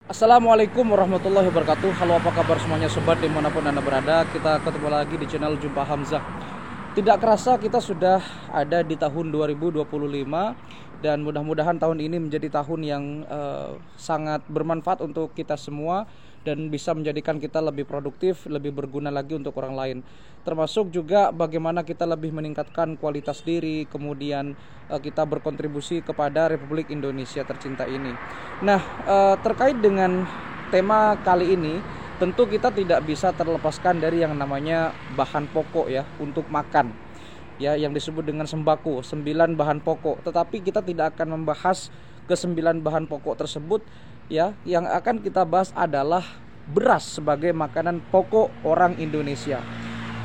Assalamualaikum warahmatullahi wabarakatuh. Halo, apa kabar semuanya sobat dimanapun Anda berada. Kita ketemu lagi di channel Jumpa Hamzah. Tidak kerasa kita sudah ada di tahun 2025. Dan mudah-mudahan tahun ini menjadi tahun yang sangat bermanfaat untuk kita semua. Dan bisa menjadikan kita lebih produktif, lebih berguna lagi untuk orang lain. Termasuk juga bagaimana kita lebih meningkatkan kualitas diri. Kemudian kita berkontribusi kepada Republik Indonesia tercinta ini. Nah, terkait dengan tema kali ini, tentu kita tidak bisa terlepaskan dari yang namanya bahan pokok ya untuk makan. Ya, yang disebut dengan sembako, 9 bahan pokok. Tetapi kita tidak akan membahas ke-9 bahan pokok tersebut ya. Yang akan kita bahas adalah beras sebagai makanan pokok orang Indonesia.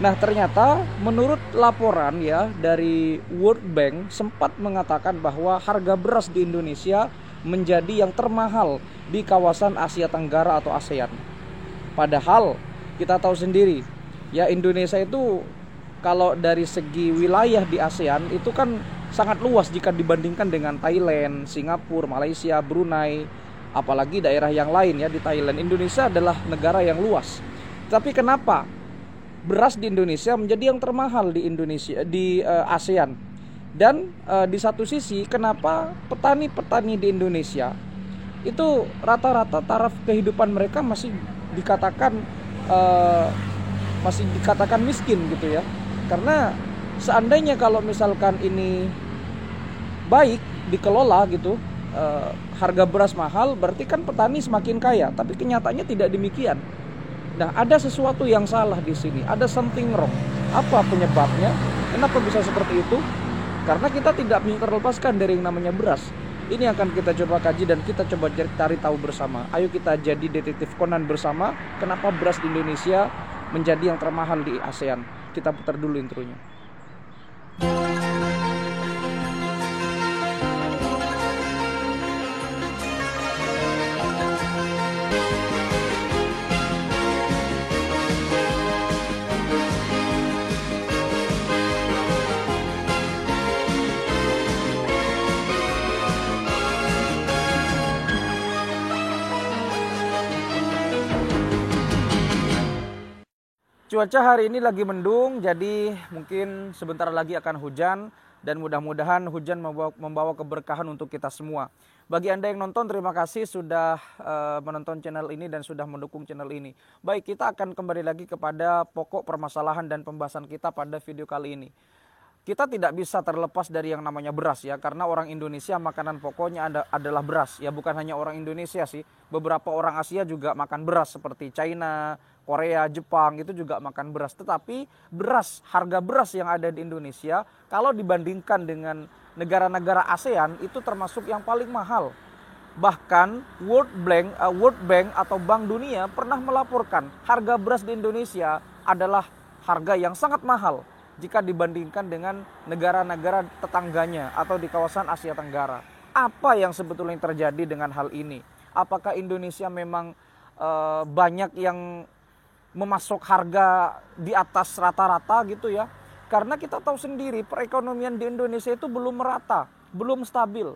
Nah, ternyata menurut laporan ya dari World Bank sempat mengatakan bahwa harga beras di Indonesia menjadi yang termahal di kawasan Asia Tenggara atau ASEAN. Padahal kita tahu sendiri ya, Indonesia itu kalau dari segi wilayah di ASEAN itu kan sangat luas jika dibandingkan dengan Thailand, Singapura, Malaysia, Brunei, apalagi daerah yang lain ya di Thailand. Indonesia adalah negara yang luas. Tapi kenapa beras di Indonesia menjadi yang termahal di Indonesia di ASEAN? Dan di satu sisi kenapa petani-petani di Indonesia itu rata-rata taraf kehidupan mereka dikatakan uh, masih dikatakan miskin gitu ya. Karena seandainya kalau misalkan ini baik dikelola gitu, harga beras mahal berarti kan petani semakin kaya, tapi kenyataannya tidak demikian. Nah, ada sesuatu yang salah di sini, ada something wrong. Apa penyebabnya? Kenapa bisa seperti itu? Karena kita tidak bisa terlepaskan dari yang namanya beras. Ini akan kita coba kaji dan kita coba cari tahu bersama. Ayo kita jadi detektif Conan bersama. Kenapa beras di Indonesia menjadi yang termahal di ASEAN? Kita putar dulu intronya. Cuaca hari ini lagi mendung, jadi mungkin sebentar lagi akan hujan dan mudah-mudahan hujan membawa keberkahan untuk kita semua. Bagi Anda yang nonton, terima kasih sudah menonton channel ini dan sudah mendukung channel ini. Baik, kita akan kembali lagi kepada pokok permasalahan dan pembahasan kita pada video kali ini. Kita tidak bisa terlepas dari yang namanya beras ya, karena orang Indonesia makanan pokoknya adalah beras ya. Bukan hanya orang Indonesia sih, beberapa orang Asia juga makan beras seperti China, Korea, Jepang itu juga makan beras. Tetapi harga beras yang ada di Indonesia kalau dibandingkan dengan negara-negara ASEAN itu termasuk yang paling mahal. Bahkan World Bank atau Bank Dunia pernah melaporkan harga beras di Indonesia adalah harga yang sangat mahal jika dibandingkan dengan negara-negara tetangganya atau di kawasan Asia Tenggara. Apa yang sebetulnya terjadi dengan hal ini? Apakah Indonesia memang banyak yang memasok harga di atas rata-rata gitu ya? Karena kita tahu sendiri perekonomian di Indonesia itu belum merata, belum stabil.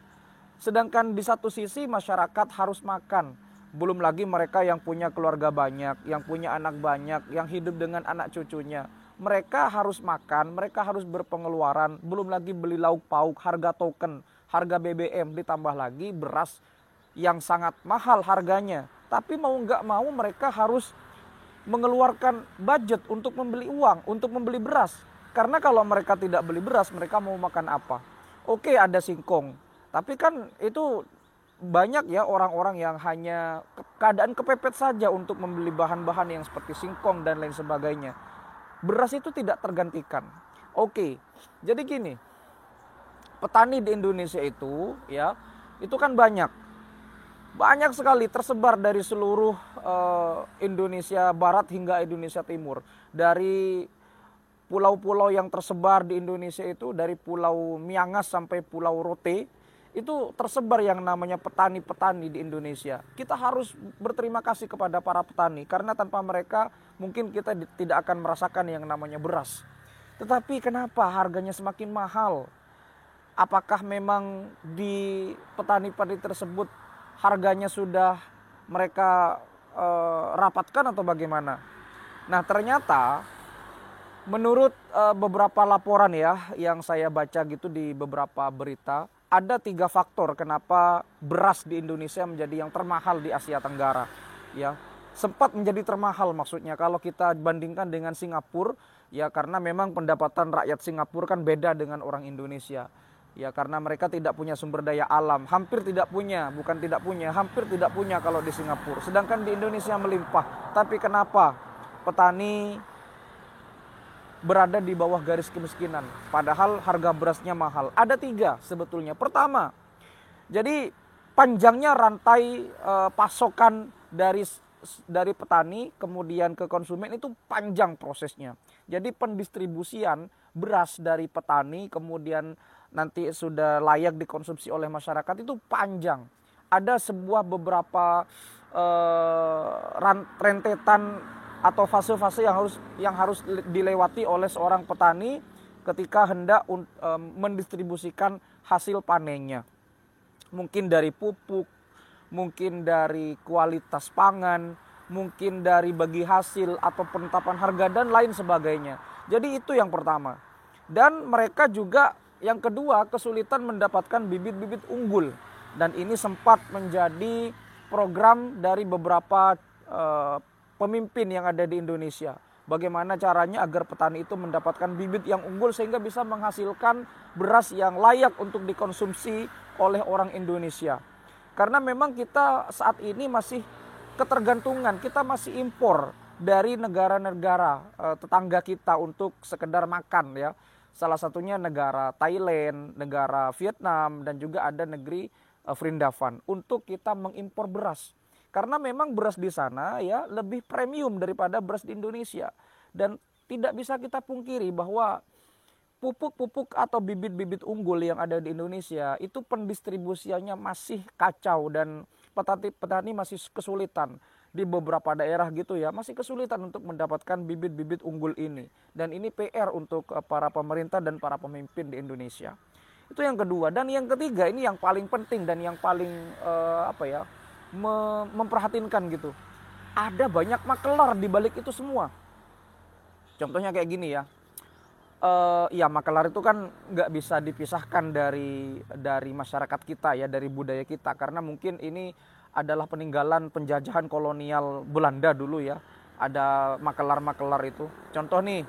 Sedangkan di satu sisi masyarakat harus makan. Belum lagi mereka yang punya keluarga banyak, yang punya anak banyak, yang hidup dengan anak cucunya. Mereka harus makan, mereka harus berpengeluaran, belum lagi beli lauk pauk, harga token, harga BBM, ditambah lagi beras yang sangat mahal harganya. Tapi mau nggak mau mereka harus mengeluarkan budget untuk membeli uang, untuk membeli beras. Karena kalau mereka tidak beli beras, mereka mau makan apa? Oke, ada singkong, tapi kan itu banyak ya orang-orang yang hanya keadaan kepepet saja untuk membeli bahan-bahan yang seperti singkong dan lain sebagainya. Beras itu tidak tergantikan. Oke, jadi gini, petani di Indonesia itu ya, itu kan banyak sekali tersebar dari seluruh Indonesia Barat hingga Indonesia Timur. Dari pulau-pulau yang tersebar di Indonesia itu, dari Pulau Miangas sampai Pulau Rote, itu tersebar yang namanya petani-petani di Indonesia. Kita harus berterima kasih kepada para petani, karena tanpa mereka mungkin kita tidak akan merasakan yang namanya beras. Tetapi kenapa harganya semakin mahal? Apakah memang di petani-petani tersebut harganya sudah mereka rapatkan atau bagaimana? Nah, ternyata menurut beberapa laporan ya yang saya baca gitu di beberapa berita, ada 3 faktor kenapa beras di Indonesia menjadi yang termahal di Asia Tenggara. Ya, sempat menjadi termahal maksudnya kalau kita bandingkan dengan Singapura, ya karena memang pendapatan rakyat Singapura kan beda dengan orang Indonesia. Ya karena mereka tidak punya sumber daya alam, hampir tidak punya, bukan tidak punya, hampir tidak punya kalau di Singapura. Sedangkan di Indonesia melimpah. Tapi kenapa petani berada di bawah garis kemiskinan, padahal harga berasnya mahal? Ada 3 sebetulnya. Pertama, jadi panjangnya rantai pasokan dari petani kemudian ke konsumen itu panjang prosesnya. Jadi pendistribusian beras dari petani kemudian nanti sudah layak dikonsumsi oleh masyarakat itu panjang. Ada sebuah beberapa rentetan atau fase-fase yang harus dilewati oleh seorang petani ketika hendak mendistribusikan hasil panennya. Mungkin dari pupuk, mungkin dari kualitas pangan, mungkin dari bagi hasil atau penetapan harga dan lain sebagainya. Jadi itu yang pertama. Dan mereka juga yang kedua kesulitan mendapatkan bibit-bibit unggul. Dan ini sempat menjadi program dari beberapa pemimpin yang ada di Indonesia. Bagaimana caranya agar petani itu mendapatkan bibit yang unggul sehingga bisa menghasilkan beras yang layak untuk dikonsumsi oleh orang Indonesia. Karena memang kita saat ini masih ketergantungan, kita masih impor dari negara-negara tetangga kita untuk sekedar makan ya. Salah satunya negara Thailand, negara Vietnam dan juga ada negeri Vrindavan untuk kita mengimpor beras. Karena memang beras di sana ya lebih premium daripada beras di Indonesia. Dan tidak bisa kita pungkiri bahwa pupuk-pupuk atau bibit-bibit unggul yang ada di Indonesia itu pendistribusiannya masih kacau dan petani masih kesulitan di beberapa daerah gitu ya, masih kesulitan untuk mendapatkan bibit-bibit unggul ini. Dan ini PR untuk para pemerintah dan para pemimpin di Indonesia. Itu yang kedua. Dan yang ketiga ini yang paling penting dan yang paling memperhatinkan gitu. Ada banyak makelar di balik itu semua. Contohnya kayak gini ya. Ya makelar itu kan nggak bisa dipisahkan dari masyarakat kita ya, dari budaya kita. Karena mungkin ini adalah peninggalan penjajahan kolonial Belanda dulu ya. Ada makelar-makelar itu. Contoh nih,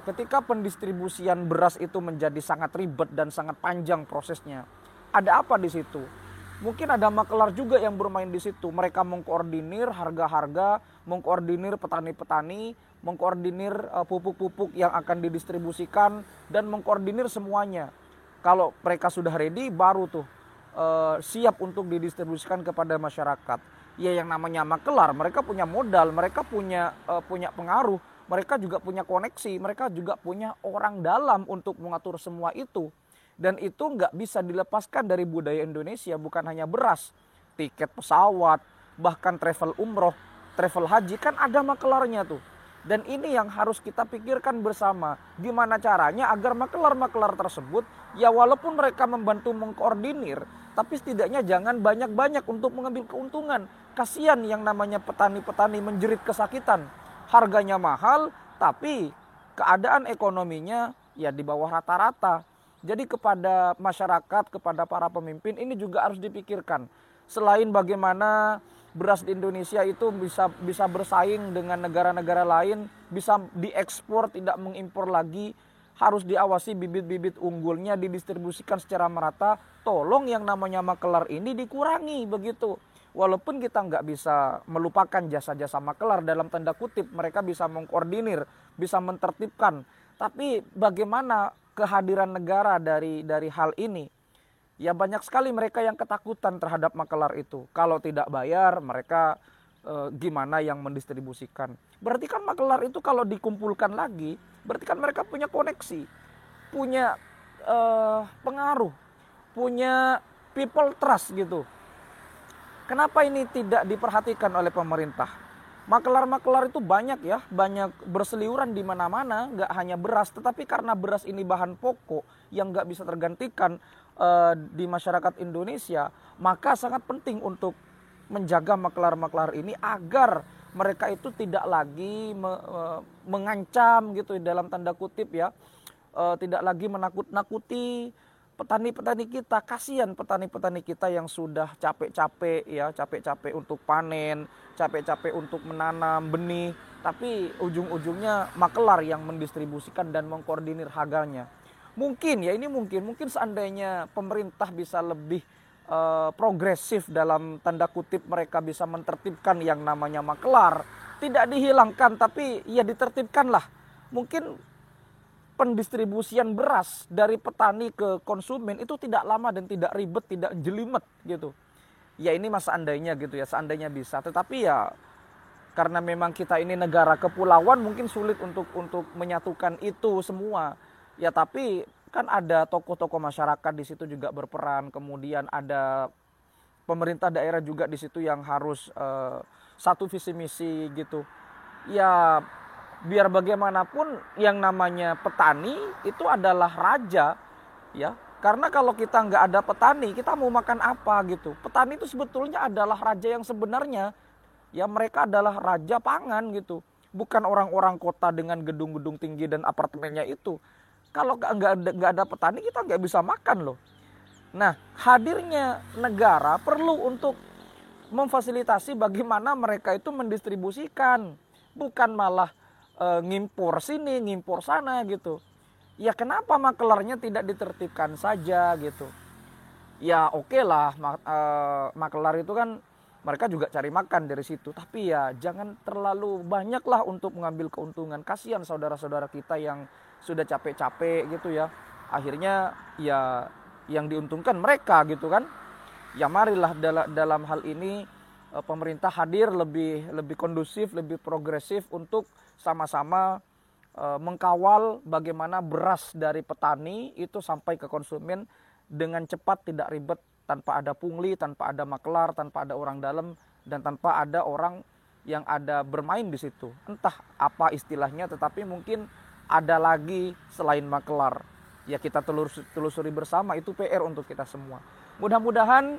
ketika pendistribusian beras itu menjadi sangat ribet dan sangat panjang prosesnya. Ada apa di situ? Mungkin ada makelar juga yang bermain di situ. Mereka mengkoordinir harga-harga, mengkoordinir petani-petani, mengkoordinir pupuk-pupuk yang akan didistribusikan dan mengkoordinir semuanya. Kalau mereka sudah ready, baru tuh siap untuk didistribusikan kepada masyarakat. Ya yang namanya makelar, mereka punya modal, mereka punya pengaruh, mereka juga punya koneksi, mereka juga punya orang dalam untuk mengatur semua itu. Dan itu nggak bisa dilepaskan dari budaya Indonesia, bukan hanya beras, tiket pesawat, bahkan travel umroh, travel haji, kan ada makelarnya tuh. Dan ini yang harus kita pikirkan bersama, gimana caranya agar makelar-makelar tersebut, ya walaupun mereka membantu mengkoordinir, tapi setidaknya jangan banyak-banyak untuk mengambil keuntungan. Kasihan yang namanya petani-petani menjerit kesakitan, harganya mahal, tapi keadaan ekonominya ya di bawah rata-rata. Jadi kepada masyarakat, kepada para pemimpin ini juga harus dipikirkan. Selain bagaimana beras di Indonesia itu bisa bersaing dengan negara-negara lain, bisa diekspor, tidak mengimpor lagi, harus diawasi bibit-bibit unggulnya didistribusikan secara merata. Tolong yang namanya makelar ini dikurangi begitu. Walaupun kita nggak bisa melupakan jasa-jasa makelar dalam tanda kutip, mereka bisa mengkoordinir, bisa mentertibkan. Tapi bagaimana kehadiran negara dari hal ini? Ya banyak sekali mereka yang ketakutan terhadap makelar itu. Kalau tidak bayar mereka gimana yang mendistribusikan. Berarti kan makelar itu kalau dikumpulkan lagi, berarti kan mereka punya koneksi, punya pengaruh, punya people trust gitu. Kenapa ini tidak diperhatikan oleh pemerintah? Makelar-makelar itu banyak ya, banyak berseliuran di mana-mana, nggak hanya beras, tetapi karena beras ini bahan pokok yang nggak bisa tergantikan di masyarakat Indonesia, maka sangat penting untuk menjaga makelar-makelar ini agar mereka itu tidak lagi mengancam gitu dalam tanda kutip ya, tidak lagi menakut-nakuti petani-petani kita. Kasihan petani-petani kita yang sudah capek-capek ya, capek-capek untuk panen, capek-capek untuk menanam benih, tapi ujung-ujungnya makelar yang mendistribusikan dan mengkoordinir harganya. Mungkin ya, ini mungkin seandainya pemerintah bisa lebih progresif dalam tanda kutip, mereka bisa mentertibkan yang namanya makelar, tidak dihilangkan tapi ya ditertibkan lah. Mungkin pendistribusian beras dari petani ke konsumen itu tidak lama dan tidak ribet, tidak jelimet gitu. Ya ini mas seandainya gitu ya, seandainya bisa. Tetapi ya karena memang kita ini negara kepulauan, mungkin sulit untuk menyatukan itu semua. Ya tapi kan ada tokoh-tokoh masyarakat di situ juga berperan, kemudian ada pemerintah daerah juga di situ yang harus satu visi misi gitu. Ya biar bagaimanapun yang namanya petani itu adalah raja ya. Karena kalau kita nggak ada petani, kita mau makan apa gitu. Petani itu sebetulnya adalah raja yang sebenarnya. Ya mereka adalah raja pangan gitu. Bukan orang-orang kota dengan gedung-gedung tinggi dan apartemennya itu. Kalau nggak ada petani, kita nggak bisa makan loh. Nah, hadirnya negara perlu untuk memfasilitasi bagaimana mereka itu mendistribusikan, bukan malah ngimpor sini, ngimpor sana gitu. Ya kenapa makelarnya tidak ditertibkan saja gitu? Ya oke lah, makelar itu kan mereka juga cari makan dari situ. Tapi ya jangan terlalu banyak lah untuk mengambil keuntungan. Kasihan saudara-saudara kita yang sudah capek-capek gitu ya. Akhirnya ya yang diuntungkan mereka gitu kan. Ya marilah dalam hal ini pemerintah hadir lebih kondusif, lebih progresif untuk sama-sama mengkawal bagaimana beras dari petani itu sampai ke konsumen dengan cepat, tidak ribet, tanpa ada pungli, tanpa ada makelar, tanpa ada orang dalam, dan tanpa ada orang yang ada bermain di situ. Entah apa istilahnya, tetapi mungkin ada lagi selain makelar. Ya kita telusuri bersama, itu PR untuk kita semua. Mudah-mudahan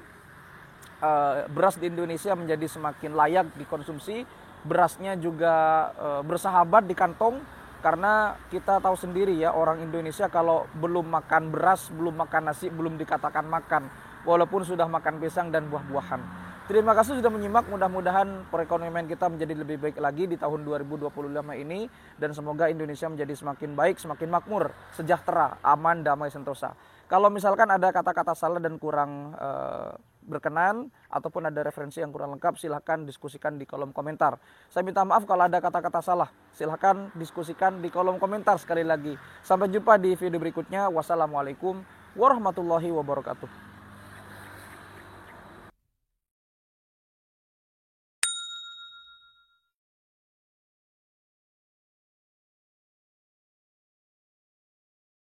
beras di Indonesia menjadi semakin layak dikonsumsi. Berasnya juga bersahabat di kantong. Karena kita tahu sendiri ya, orang Indonesia kalau belum makan beras, belum makan nasi, belum dikatakan makan. Walaupun sudah makan pisang dan buah-buahan. Terima kasih sudah menyimak, mudah-mudahan perekonomian kita menjadi lebih baik lagi di tahun 2025 ini. Dan semoga Indonesia menjadi semakin baik, semakin makmur, sejahtera, aman, damai, sentosa. Kalau misalkan ada kata-kata salah dan kurang berkenan, ataupun ada referensi yang kurang lengkap, silahkan diskusikan di kolom komentar. Saya minta maaf kalau ada kata-kata salah, silahkan diskusikan di kolom komentar sekali lagi. Sampai jumpa di video berikutnya. Wassalamualaikum warahmatullahi wabarakatuh.